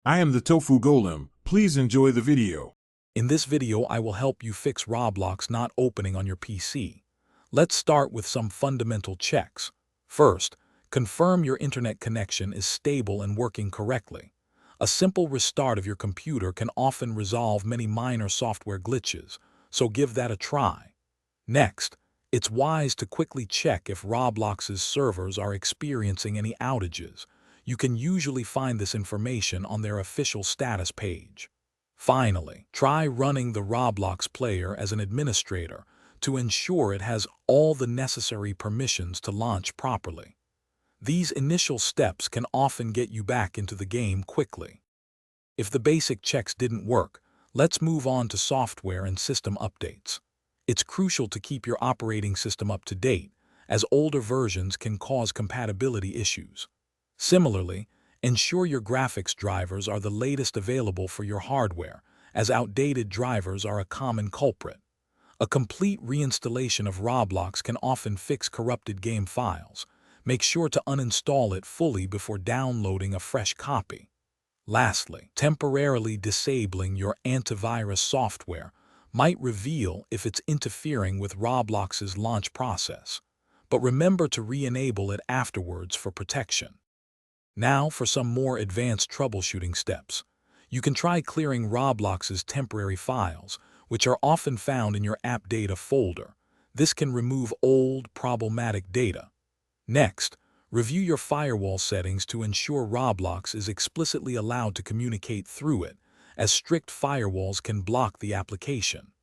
I am the Tofu Golem. Please enjoy the video. In this video, I will help you fix Roblox not opening on your PC. Let's start with some fundamental checks. First, confirm your internet connection is stable and working correctly. A simple restart of your computer can often resolve many minor software glitches, so give that a try. Next, it's wise to quickly check if Roblox's servers are experiencing any outages. You can usually find this information on their official status page. Finally, try running the Roblox player as an administrator to ensure it has all the necessary permissions to launch properly. These initial steps can often get you back into the game quickly. If the basic checks didn't work, let's move on to software and system updates. It's crucial to keep your operating system up to date, as older versions can cause compatibility issues. Similarly, ensure your graphics drivers are the latest available for your hardware, as outdated drivers are a common culprit. A complete reinstallation of Roblox can often fix corrupted game files. Make sure to uninstall it fully before downloading a fresh copy. Lastly, temporarily disabling your antivirus software might reveal if it's interfering with Roblox's launch process, but remember to re-enable it afterwards for protection. Now for some more advanced troubleshooting steps. You can try clearing Roblox's temporary files, which are often found in your app data folder. This can remove old, problematic data. Next, review your firewall settings to ensure Roblox is explicitly allowed to communicate through it, as strict firewalls can block the application.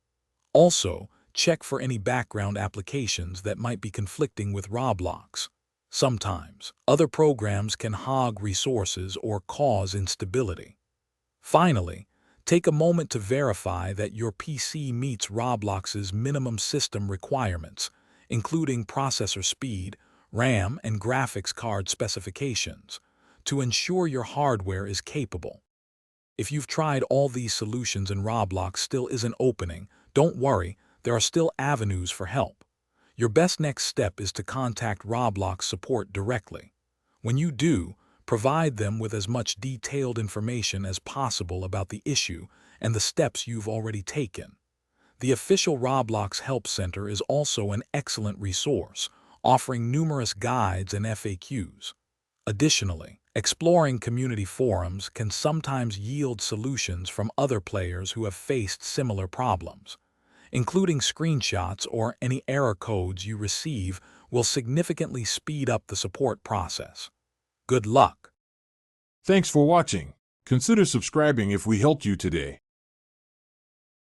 Also, check for any background applications that might be conflicting with Roblox. Sometimes, other programs can hog resources or cause instability. Finally, take a moment to verify that your PC meets Roblox's minimum system requirements, including processor speed, RAM, and graphics card specifications, to ensure your hardware is capable. If you've tried all these solutions and Roblox still isn't opening, don't worry, there are still avenues for help. Your best next step is to contact Roblox support directly. When you do, provide them with as much detailed information as possible about the issue and the steps you've already taken. The official Roblox Help Center is also an excellent resource, offering numerous guides and FAQs. Additionally, exploring community forums can sometimes yield solutions from other players who have faced similar problems. Including screenshots or any error codes you receive will significantly speed up the support process. Good luck! Thanks for watching. Consider subscribing if we helped you today.